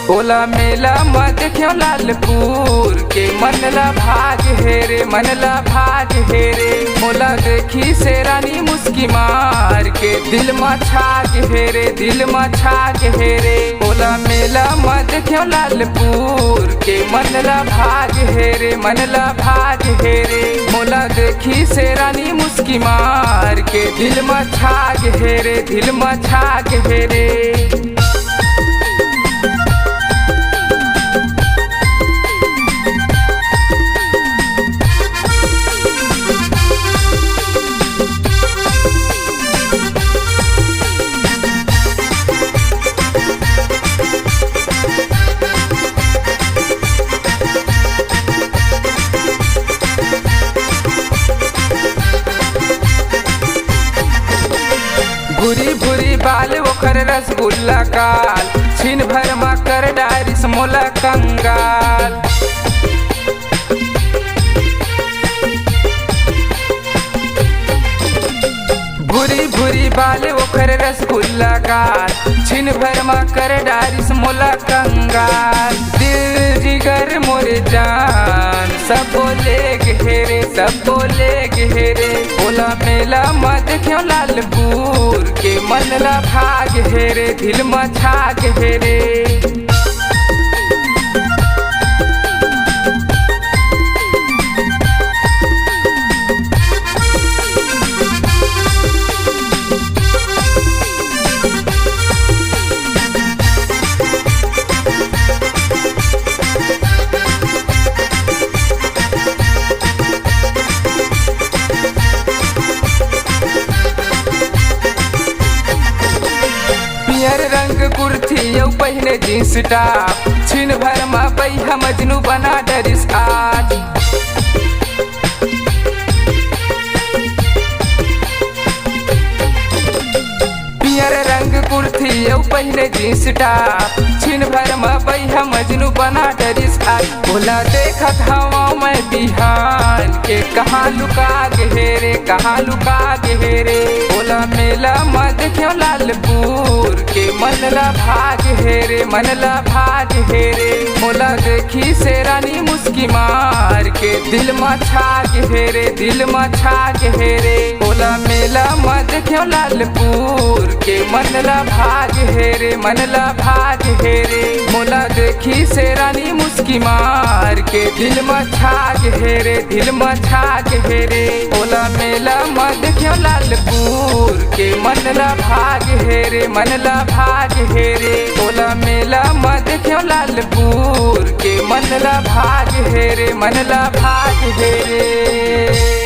बोला मेला मत क्यों लालपुर के मनला भाग हेरे मनला भाग हेरे मोला देखी से रानी मुस्की मार के दिल में छाग हेरे दिल में छाग हेरे बोला मेला मत क्यों लालपुर के मनला भाग हेरे मनला भाग हेरे मोला देखी से रानी मुस्की मार के दिल में छाग हेरे दिल में छाग हेरे। भूरी भूरी बाल ओकर रसगुल्ला काल छीन भर मा कर डारिस मोला कंगाल। भूरी भूरी बाल ओकर रसगुल्ला काल छीन भर मा कर डारिस मोला कंगाल। दिल जिगर मोरे जान सब बोले घेरे सब बोले घेरे बोला मेला मत क्यों लालपुर के मनला भाग हेरे दिल में छाग हेरे। पियर रंग कुर्ती यौ पहने जींस टॉप छीन भर मा बैहा मजनू बना डरिस आज। पियर रंग कुर्ती यौ पहने जींस टॉप छीन भर मा बैहा मजनू बना डरिस आज। बोला देखत हवा मैं बिहान के कहाँ लुका घेरे कहाँ लुका घेरे बोला मेला मत क्यों लालपुर के मनला भाग हेरे मनला भाग हेरे मोला देखी से रानी मुस्की मार के दिल में छाग हेरे दिल में छाग हेरे बोला मेला मत क्यों लालपुर के मनला भाग हेरे मनला भाग हेरे मोला देखी से रानी मुस्की मार के दिल में छाग हेरे दिल में छाग हेरे बोला मेला मत क्यों लालपुर के मनला भाग हेरे मनला भाग हेरे बोला मेला मत क्यों लालपुर के मनला भाग हेरे मनला भाग हेरे।